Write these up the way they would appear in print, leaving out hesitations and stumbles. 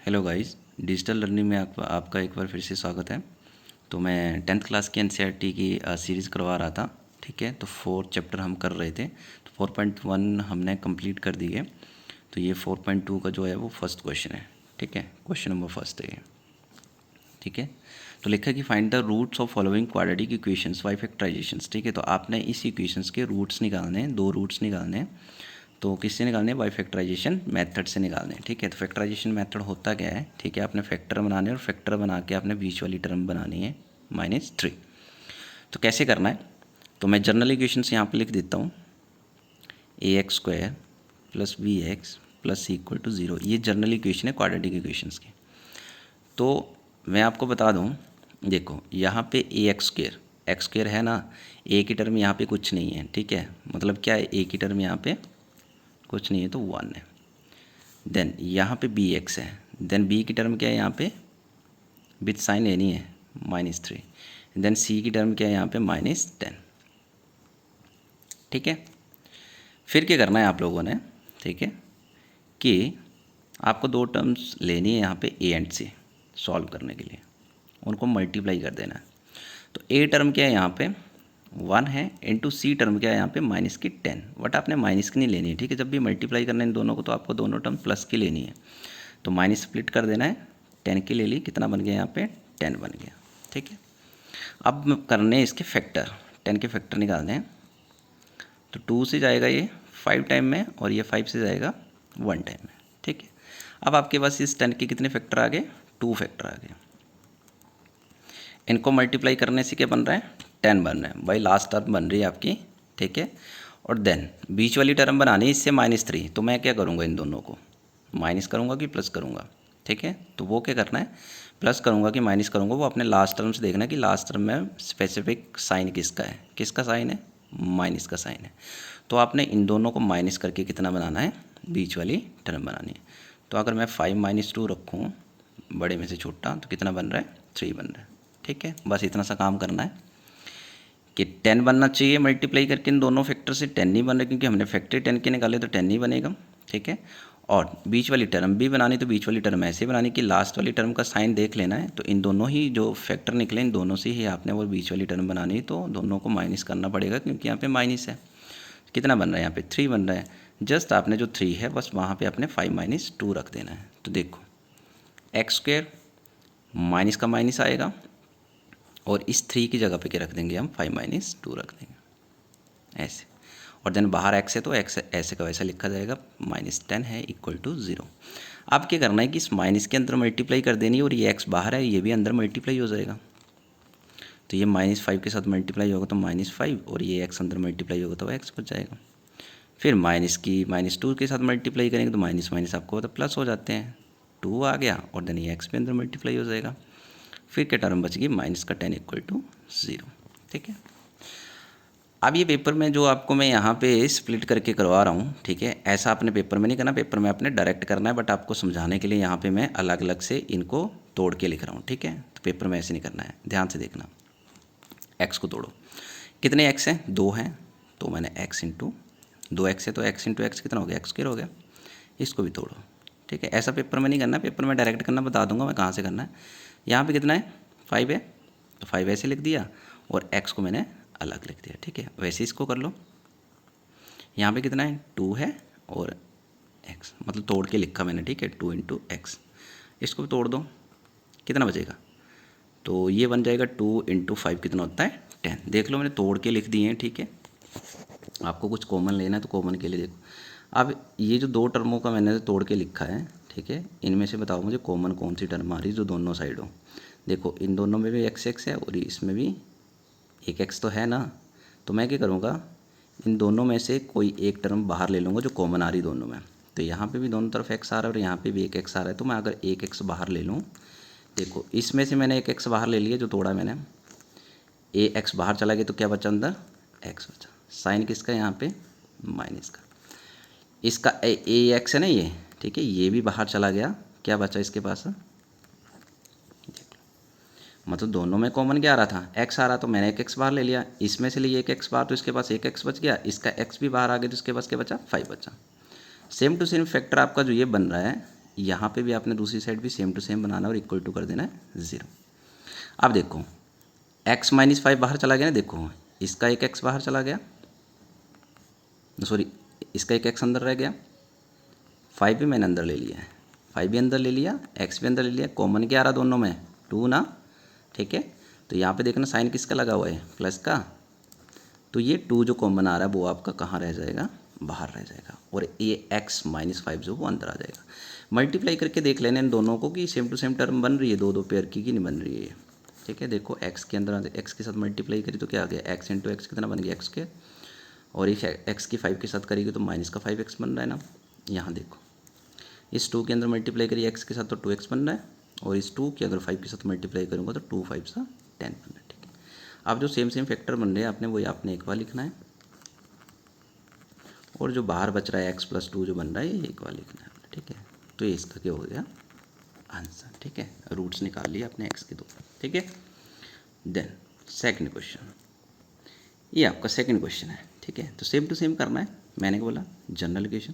Hello guys, digital learning में आपका एक बार फिर से स्वागत है। तो मैं 10th क्लास की एनसीईआरटी की सीरीज़ करवा रहा था। ठीक है, तो 4 चैप्टर हम कर रहे थे। तो 4.1 हमने कंप्लीट कर दी है। तो ये 4.2 का जो है वो फर्स्ट क्वेश्चन है। ठीक है, क्वेश्चन नंबर फर्स्ट है ये। ठीक है, तो लिखा कि find the roots of following quadratic equations by factorizations. ठीक है, तो आपने इस इक्वेशंस के रूट्स निकालने हैं, 2 रूट्स निकालने हैं। तो किससे निकालने हैं? बाय फैक्टराइजेशन मेथड से निकालने हैं। ठीक है, तो फैक्टराइजेशन मेथड होता क्या है? ठीक है, आपने फैक्टर बनाने और फैक्टर बना के आपने बीच वाली टर्म बनानी है -3। तो कैसे करना है? तो मैं जनरल इक्वेशंस यहाँ पे लिख देता हूँ। ax² + bx + c = 0। ये जनरल इक्वेशन है क्वाड्रेटिक इक्वेशंस की। तो मैं आपको बता दूँ, देखो यहाँ पे x² है ना, a की टर्म यहाँ पे कुछ नहीं है। ठीक है, मतलब क्या है, a की टर्म यहाँ पे कुछ नहीं है तो 1 है। देन यहाँ पे bx है। देन b की टर्म क्या है यहाँ पे, विथ साइन लेनी है -3। देन c की टर्म क्या है यहाँ पे -10। ठीक है, फिर क्या करना है आप लोगों ने? ठीक है, कि आपको 2 टर्म्स लेनी है यहाँ पे a एंड c सॉल्व करने के लिए, उनको मल्टीप्लाई कर देना है। तो a टर्म क्या है यहाँ पे 1 है, इंटू सी टर्म क्या है यहाँ पे -10। बट आपने माइनस की नहीं लेनी है। ठीक है, जब भी मल्टीप्लाई करना है इन दोनों को तो आपको दोनों टर्म प्लस की लेनी है। तो माइनस स्प्लिट कर देना है, 10 की ले ली, कितना बन गया यहाँ पे 10 बन गया। ठीक है, अब करने इसके फैक्टर, 10 के फैक्टर निकालने हैं। तो 2 से जाएगा ये 5 टाइम में और ये 5 से जाएगा 1 टाइम में। ठीक है, अब आपके पास इस 10 के कितने फैक्टर आ गए? 2 फैक्टर आ गए। इनको मल्टीप्लाई करने से क्या बन रहा है? 10 बन रहा है भाई, लास्ट टर्म बन रही है आपकी। ठीक है, और देन बीच वाली टर्म बनानी है इससे -3। तो मैं क्या करूँगा, इन दोनों को माइनस करूँगा कि प्लस करूँगा? ठीक है, तो वो क्या करना है, प्लस करूँगा कि माइनस करूँगा, वो अपने लास्ट टर्म से देखना है कि लास्ट टर्म में स्पेसिफिक साइन किसका है। किसका साइन है? माइनस का साइन है। तो आपने इन दोनों को माइनस करके कितना बनाना है? बीच वाली टर्म बनानी है। तो अगर मैं 5 - 2 रखूँ बड़े में से छोटा, तो कितना बन रहा है? 3 बन रहा है। ठीक है, बस इतना सा काम करना है कि 10 बनना चाहिए मल्टीप्लाई करके इन दोनों फैक्टर से। 10 नहीं बन रहा क्योंकि हमने फैक्टर 10 के निकाले, तो 10 नहीं बनेगा। ठीक है, और बीच वाली टर्म भी बनानी, तो बीच वाली टर्म ऐसे बनानी कि लास्ट वाली टर्म का साइन देख लेना है। तो इन दोनों ही जो फैक्टर निकले, इन दोनों से ही आपने वो बीच वाली टर्म बनानी, तो दोनों को माइनस करना पड़ेगा क्योंकि यहाँ पे माइनस है। कितना बन रहा है यहाँ पे? 3 बन रहा है। जस्ट आपने जो 3 है बस वहाँ पे आपने 5 - 2 रख देना है। तो देखो x² माइनस का माइनस आएगा और इस 3 की जगह पे क्या रख देंगे हम? 5 - 2 रख देंगे ऐसे। और देन बाहर x है तो x ऐसे का वैसा लिखा जाएगा, -10 है = 0। अब क्या करना है कि इस माइनस के अंदर मल्टीप्लाई कर देनी है और ये x बाहर है, ये भी अंदर मल्टीप्लाई हो जाएगा। तो ये -5 के साथ मल्टीप्लाई होगा तो -5, और ये x अंदर मल्टीप्लाई होगा तो x बच जाएगा। फिर -2 के साथ मल्टीप्लाई करेंगे तो माइनस माइनस आपको तो प्लस हो जाते हैं, 2 आ गया, और देन ये x भी अंदर मल्टीप्लाई हो जाएगा। फिर क्या टर्म बच गई? -10 = 0। ठीक है, अब ये पेपर में जो आपको मैं यहाँ पे स्प्लिट करके करवा रहा हूँ, ठीक है, ऐसा आपने पेपर में नहीं करना, पेपर में आपने डायरेक्ट करना है। बट आपको समझाने के लिए यहाँ पे मैं अलग अलग से इनको तोड़ के लिख रहा हूँ। ठीक है, तो पेपर में ऐसे नहीं करना है, ध्यान से देखना। x को तोड़ो, कितने x हैं? 2 हैं, तो मैंने x × 2x है तो x × x कितना हो गया? x² हो गया। इसको भी तोड़ो। ठीक है, ऐसा पेपर में नहीं करना, पेपर में डायरेक्ट करना, बता दूंगा मैं कहाँ से करना है। यहाँ पे कितना है? 5 है, तो 5 ऐसे लिख दिया और x को मैंने अलग लिख दिया। ठीक है, वैसे इसको कर लो। यहाँ पे कितना है? 2 है और x, मतलब तोड़ के लिखा मैंने। ठीक है, 2 × x। इसको भी तोड़ दो, कितना बचेगा? तो ये बन जाएगा 2 × 5 कितना होता है? 10। देख लो मैंने तोड़ के लिख दिए हैं। ठीक है, आपको कुछ कॉमन लेना है तो कॉमन के लिए देखो। अब ये जो 2 टर्मों का मैंने तोड़ के लिखा है, ठीक है, इनमें से बताओ मुझे कॉमन कौन सी टर्म आ रही है जो दोनों साइड हो। देखो इन दोनों में भी x है और इसमें भी एक x तो है ना। तो मैं क्या करूँगा, इन दोनों में से कोई एक टर्म बाहर ले लूँगा जो कॉमन आ रही दोनों में। तो यहाँ पे भी दोनों तरफ x आ रहा है और यहाँ पे भी एक x आ रहा है। तो मैं अगर एक x बाहर ले लूँ, देखो इसमें से मैंने एक x बाहर ले लिया जो तोड़ा मैंने, x बाहर चला गया तो क्या बचा अंदर? x बचा। साइन किसका यहाँ पे? माइनस का। इसका x है ना ये, ठीक है, ये भी बाहर चला गया, क्या बचा इसके पास? मतलब दोनों में कॉमन क्या आ रहा था? x आ रहा, तो मैंने एक x बाहर ले लिया, इसमें से लिए एक x बाहर तो इसके पास एक x बच गया, इसका x भी बाहर आ गया तो इसके पास क्या बचा? 5 बचा। सेम टू सेम फैक्टर आपका जो ये बन रहा है यहाँ पे भी आपने दूसरी साइड भी सेम टू सेम बनाना और इक्वल टू कर देना है 0। अब देखो x माइनस 5 बाहर चला गया ना, देखो इसका एक x बाहर चला गया, सॉरी इसका एक x अंदर रह गया, 5 भी मैंने अंदर ले लिया है, 5 भी अंदर ले लिया, x भी अंदर ले लिया, कॉमन क्या आ रहा दोनों में 2 ना, ठीक है। तो यहाँ पे देखना साइन किसका लगा हुआ है, प्लस का, तो ये 2 जो कॉमन आ रहा है वो आपका कहाँ रह जाएगा, बाहर रह जाएगा, और ये x माइनस 5 जो वो अंदर आ जाएगा। मल्टीप्लाई करके देख लेने इन दोनों को कि सेम टू सेम टर्म बन रही है, दो पेयर की नहीं बन रही है, ठीक है। देखो x के अंदर x के साथ मल्टीप्लाई करी तो क्या आ गया, x इंटू एक्स कितना बन गया x के, और एक x की 5 के साथ करेगी तो माइनस का 5x बन रहा है ना। यहाँ देखो इस 2 के अंदर मल्टीप्लाई करिए x के साथ तो 2x बन रहा है, और इस 2 के अगर 5 के साथ मल्टीप्लाई करूँगा तो 2 5 सा 10 बन रहा है, ठीक है। अब जो सेम फैक्टर बन रहे हैं आपने वही आपने एक बार लिखना है, और जो बाहर बच रहा है x प्लस 2 जो बन रहा है ये एक बार लिखना है, ठीक है। तो ये इसका क्या हो गया आंसर, ठीक है। रूट्स निकाल लिए आपने x के दो, ठीक है। देन सेकंड क्वेश्चन, ये आपका सेकंड क्वेश्चन है, ठीक है। तो सेम टू सेम करना है, मैंने बोला जनरल इक्वेशन।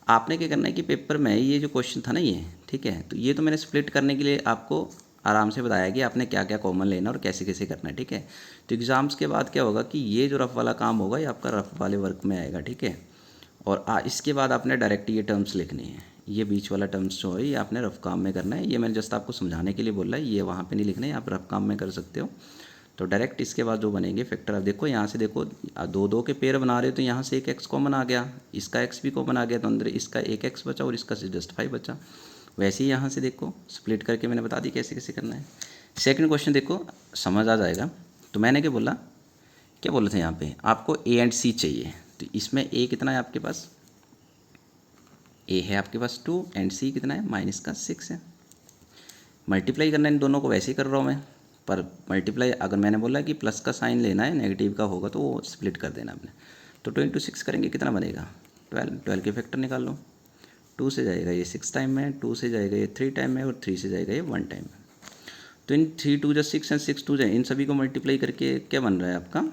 आपने क्या करना है कि पेपर में ये जो क्वेश्चन था ना ये, ठीक है, तो ये तो मैंने स्प्लिट करने के लिए आपको आराम से बताया कि आपने क्या क्या कॉमन लेना और कैसे कैसे करना है, ठीक है। तो एग्ज़ाम्स के बाद क्या होगा कि ये जो रफ वाला काम होगा ये आपका रफ वाले वर्क में आएगा, ठीक है। और इसके बाद आपने डायरेक्ट ये टर्म्स लिखनी है, ये बीच वाला टर्म्स जो है ये आपने रफ काम में करना है। ये मैंने जस्ट आपको समझाने के लिए बोला है, ये वहाँ पे नहीं लिखना है, आप रफ काम में कर सकते हो। तो डायरेक्ट इसके बाद जो बनेंगे फैक्टर, आप देखो यहाँ से देखो 2 के पेयर बना रहे हो तो यहाँ से एक x कॉमन आ गया, इसका x भी कॉमन आ गया, तो अंदर इसका एक x बचा और इसका जस्ट 5 बचा। वैसे ही यहाँ से देखो स्प्लिट करके मैंने बता दी कैसे कैसे करना है। सेकंड क्वेश्चन देखो समझ आ जाएगा। तो मैंने क्या बोला था यहाँ पे आपको a एंड c चाहिए, तो इसमें a कितना है आपके पास, a है आपके पास 2 एंड c कितना है माइनस का 6 है। मल्टीप्लाई करना है इन दोनों को, वैसे ही कर रहा हूँ मैं, पर मल्टीप्लाई अगर मैंने बोला कि प्लस का साइन लेना है नेगेटिव का होगा तो वो स्प्लिट कर देना आपने। तो 2 इंटू 6 करेंगे कितना बनेगा 12 के फैक्टर निकाल लो, 2 से जाएगा ये 6 टाइम में, 2 से जाएगा ये 3 टाइम में, और 3 से जाएगा ये 1 टाइम में। तो इन 3 2 जा 6 एंड 6 2 जाए, इन सभी को मल्टीप्लाई करके क्या बन रहा है आपका,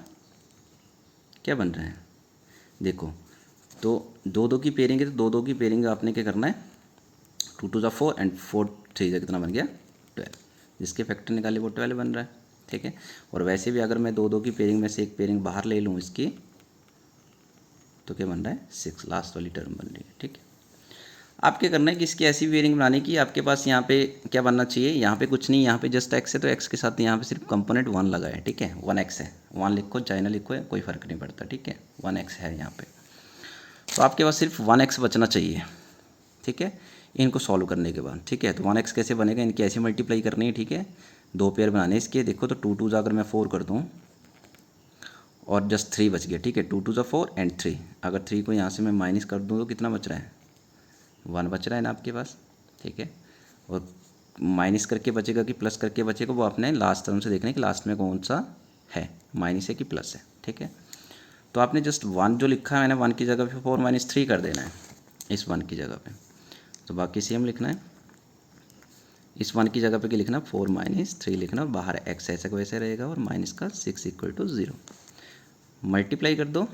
क्या बन रहा है देखो, तो 2 की पेयरिंग है तो 2 की पेयरिंग आपने क्या करना है, 2 2 जा 4 एंड 4 3 जा कितना बन गया 12, जिसके फैक्टर निकाले वो 12 बन रहा है, ठीक है। और वैसे भी अगर मैं 2 की पेयरिंग में से एक पेयरिंग बाहर ले लूँ इसकी, तो क्या बन रहा है 6, लास्ट वाली टर्म बन रही है, ठीक है। आप क्या करना है कि इसकी ऐसी पेयरिंग बनाने की आपके पास यहाँ पे क्या बनना चाहिए, यहाँ पे कुछ नहीं, यहाँ पे जस्ट x है तो x के साथ यहाँ पे सिर्फ कंपोनेंट 1 लगा है, ठीक है। 1x है, 1 लिखो चाहे ना लिखो कोई फ़र्क नहीं पड़ता, ठीक है। 1x है यहाँ पे, तो आपके पास सिर्फ 1x बचना चाहिए, ठीक है, इनको सॉल्व करने के बाद, ठीक है। तो 1x कैसे बनेगा, इनकी ऐसे मल्टीप्लाई करनी है, ठीक है। 2 पेयर बनाने इसके, देखो तो 2 2 जा अगर मैं 4 कर दूँ और जस्ट 3 बच गया, ठीक है। 2 2 जा 4 एंड 3, अगर 3 को यहाँ से मैं माइनस कर दूँ तो कितना बच रहा है 1 बच रहा है ना आपके पास, ठीक है। और माइनस करके बचेगा कि प्लस करके बचेगा वो आपने लास्ट टर्म से देखना है कि लास्ट में कौन सा है, माइनस है कि प्लस है, ठीक है। तो आपने जस्ट 1 जो लिखा है मैंने 1 की जगह पे 4 माइनस 3 कर देना है इस 1 की जगह पे, तो बाकी सेम लिखना है, इस 1 की जगह पे क्या लिखना 4 माइनस 3 लिखना, और बाहर x ऐसा का वैसे रहेगा और माइनस का 6 इक्वल टू 0। मल्टीप्लाई कर दो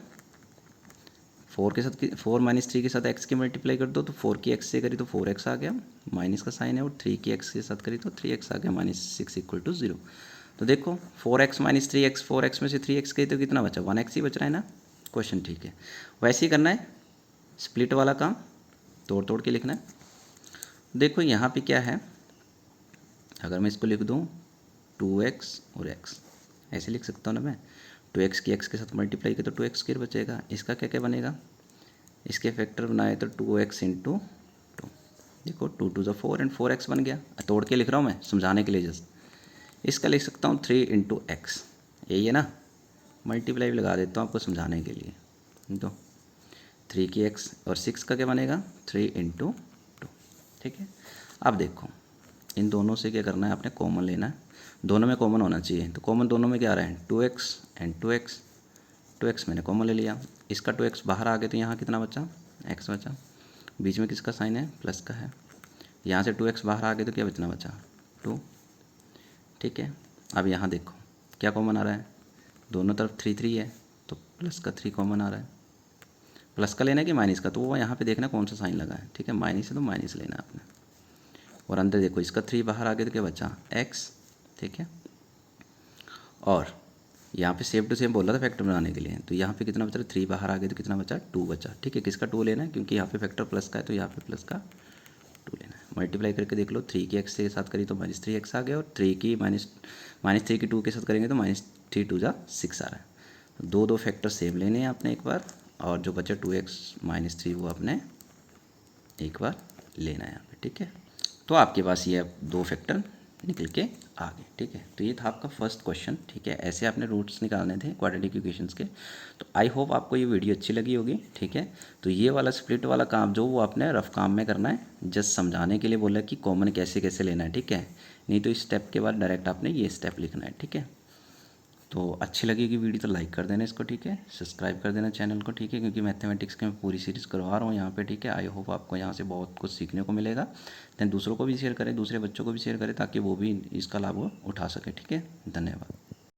4 के साथ, 4 माइनस 3 के साथ x की मल्टीप्लाई कर दो, तो 4 की x से करी तो 4x आ गया, माइनस का साइन है, और 3 की x के साथ करी तो 3x आ गया, माइनस 6 इक्वल टू 0। तो देखो 4x माइनस 3x, 4x में से 3x गई तो कितना बचा 1x ही बच रहा है ना क्वेश्चन, ठीक है। वैसे ही करना है स्प्लिट वाला काम, तोड़ तोड़ के लिखना है। देखो यहाँ पे क्या है, अगर मैं इसको लिख दूँ 2x और x, ऐसे लिख सकता हूँ ना मैं, 2x की x के साथ मल्टीप्लाई किया तो 2x स्क्वायर बचेगा, इसका क्या क्या बनेगा, इसके फैक्टर बनाए तो 2x इंटू 2, देखो 2 2 जा 4 एंड 4x बन गया, तोड़ के लिख रहा हूँ मैं समझाने के लिए जस्ट। इसका लिख सकता हूँ 3 इंटू एक्स, यही है ना, मल्टीप्लाई भी लगा देता हूँ आपको समझाने के लिए। तो 3 की x और 6 का क्या बनेगा 3 इंटू 2, ठीक है। अब देखो इन दोनों से क्या करना है, आपने कॉमन लेना है, दोनों में कॉमन होना चाहिए। तो कॉमन दोनों में क्या आ रहा है 2x एंड 2x मैंने कॉमन ले लिया, इसका 2x बाहर आ गया तो यहाँ कितना बचा x बचा, बीच में किसका साइन है प्लस का है, यहाँ से 2x बाहर आ गया तो क्या बचना बचा 2, ठीक है। अब यहाँ देखो क्या कॉमन आ रहा है, दोनों तरफ 3 3 है तो प्लस का 3 कॉमन आ रहा है, प्लस का लेना है कि माइनस का, तो वो यहाँ पे देखना कौन सा साइन लगा है, ठीक है। माइनस है तो माइनस लेना है आपने, और अंदर देखो इसका 3 बाहर आ गया तो क्या बचा x, ठीक है। और यहाँ पे सेम टू सेम बोला था फैक्टर बनाने के लिए, तो यहाँ पे कितना बचा 3 बाहर आ गया तो कितना बचा 2 बचा, ठीक है। किसका 2 लेना है, क्योंकि यहाँ पे फैक्टर प्लस का है तो यहाँ पे प्लस का 2 लेना है। मल्टीप्लाई करके देख लो, 3 की x के साथ करी तो -3x आ गया, और 3 की -3 की 2 के साथ करेंगे तो -3 2 जा 6 आ रहा है। दो फैक्टर सेम लेने हैं आपने एक बार, और जो बचा 2x -3 वो आपने एक बार लेना है यहाँ पे, ठीक है। तो आपके पास ये अब 2 फैक्टर निकल के आ गए, ठीक है। तो ये था आपका फर्स्ट क्वेश्चन, ठीक है। ऐसे आपने रूट्स निकालने थे क्वाड्रेटिक इक्वेशंस के। तो आई होप आपको ये वीडियो अच्छी लगी होगी, ठीक है। तो ये वाला स्प्लिट वाला काम जो वो आपने रफ काम में करना है, जस्ट समझाने के लिए बोला कि कॉमन कैसे कैसे लेना है, ठीक है। नहीं तो इस स्टेप के बाद डायरेक्ट आपने ये स्टेप लिखना है, ठीक है। तो अच्छी लगेगी वीडियो तो लाइक कर देना इसको, ठीक है। सब्सक्राइब कर देना चैनल को, ठीक है, क्योंकि मैथमेटिक्स की मैं पूरी सीरीज़ करवा रहा हूँ यहाँ पे, ठीक है। आई होप आपको यहाँ से बहुत कुछ सीखने को मिलेगा। दैन दूसरों को भी शेयर करें, दूसरे बच्चों को भी शेयर करें, ताकि वो भी इसका लाभ उठा सके, ठीक है। धन्यवाद।